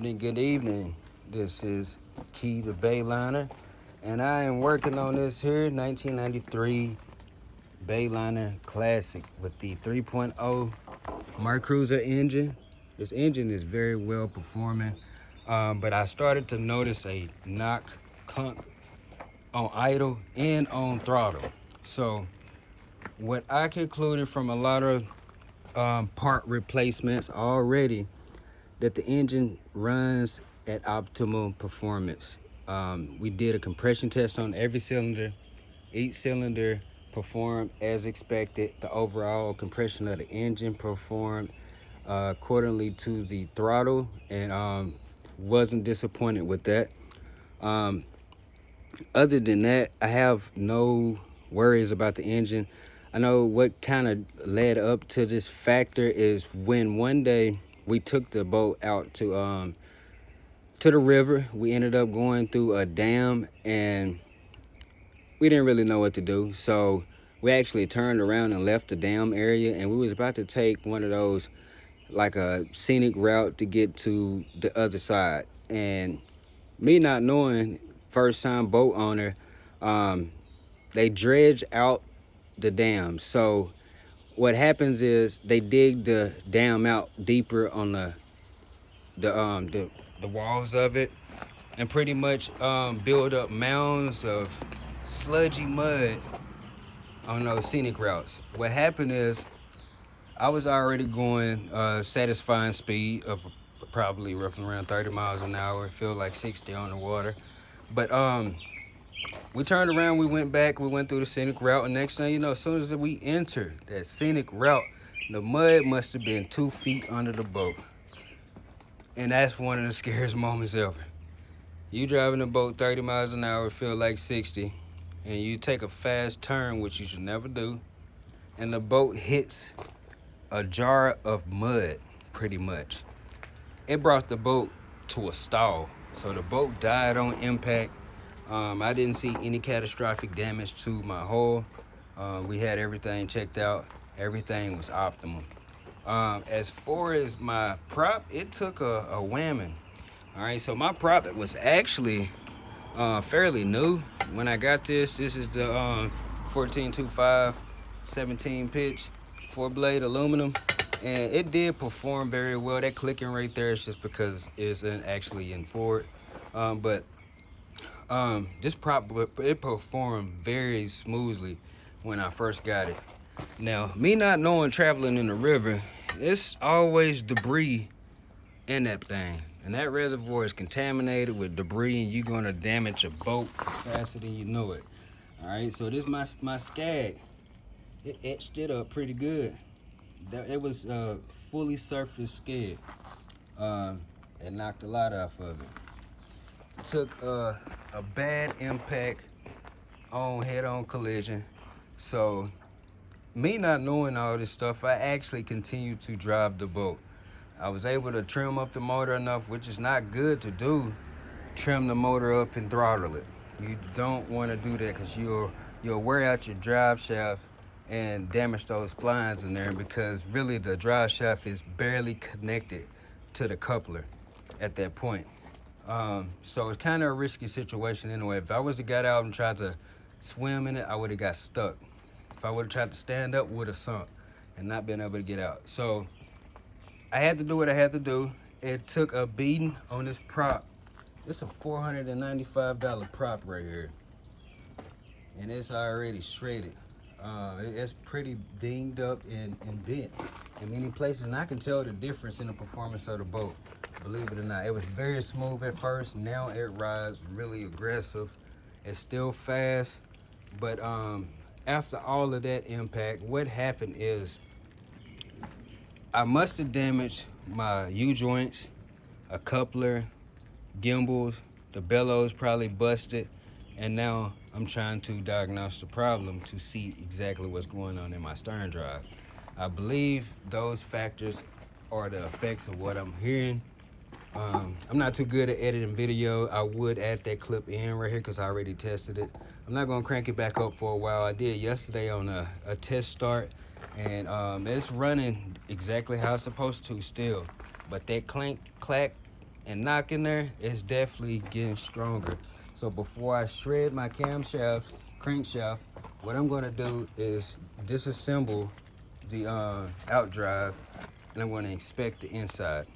Good evening. This is Key to Bayliner, and I am working on this here 1993 Bayliner Classic with the 3.0 MerCruiser engine. This engine is very well performing, but I started to notice a knock clunk on idle and on throttle. So what I concluded from a lot of part replacements already, that the engine runs at optimal performance. We did a compression test on every cylinder. Each cylinder performed as expected. The overall compression of the engine performed accordingly to the throttle, and wasn't disappointed with that. Other than that, I have no worries about the engine. I know what kind of led up to this factor is when one day we took the boat out to the river. We ended up going through a dam, and we didn't really know what to do. So we actually turned around and left the dam area, and we was about to take one of those, like a scenic route to get to the other side. And me not knowing, first time boat owner, they dredge out the dam. So what happens is they dig the dam out deeper on the walls of it, and pretty much build up mounds of sludgy mud on those scenic routes. What happened is I was already going satisfying speed of probably roughly around 30 miles an hour. Feel like 60 on the water, but we turned around, we went back, we went through the scenic route, and next thing you know, as soon as we entered that scenic route, the mud must have been 2 feet under the boat. And that's one of the scariest moments ever. You driving a boat 30 miles an hour, feel like 60, and you take a fast turn, which you should never do, and the boat hits a jar of mud, pretty much. It brought the boat to a stall. So the boat died on impact. I didn't see any catastrophic damage to my hull. We had everything checked out. Everything was optimal. As far as my prop, it took a whamming. All right, so my prop was actually fairly new when I got this. This is the 1425 17 pitch 4-blade aluminum, and it did perform very well. That clicking right there is just because it's actually in Ford, but this prop, it performed very smoothly when I first got it. Now, me not knowing traveling in the river, it's always debris in that thing, and that reservoir is contaminated with debris, and you're gonna damage a boat faster than you know it. All right, so this my Skag, it etched it up pretty good. It was fully surface Skag. It knocked a lot off of it. Took a bad impact on head-on collision. So me not knowing all this stuff, I actually continued to drive the boat. I was able to trim up the motor enough, which is not good to do, trim the motor up and throttle it. You don't want to do that because you'll wear out your drive shaft and damage those splines in there, because really the drive shaft is barely connected to the coupler at that point. So it's kind of a risky situation anyway. If I was to get out and try to swim in it, I would have got stuck. If I would have tried to stand up, would have sunk and not been able to get out. So I had to do what I had to do. It took a beating on this prop. It's a $495 prop right here, and it's already shredded. It's pretty dinged up and bent in many places, and I can tell the difference in the performance of the boat. Believe it or not, it was very smooth at first. Now it rides really aggressive. It's still fast, but after all of that impact, what happened is I must have damaged my U-joints, a coupler, gimbals, the bellows probably busted, and now I'm trying to diagnose the problem to see exactly what's going on in my stern drive. I believe those factors are the effects of what I'm hearing. I'm not too good at editing video. I would add that clip in right here because I already tested it. I'm not gonna crank it back up for a while. I did yesterday on a test start, and it's running exactly how it's supposed to still. But that clank, clack, and knock in there, it's definitely getting stronger. So before I shred my camshaft, crankshaft, what I'm gonna do is disassemble the outdrive, and I'm gonna inspect the inside.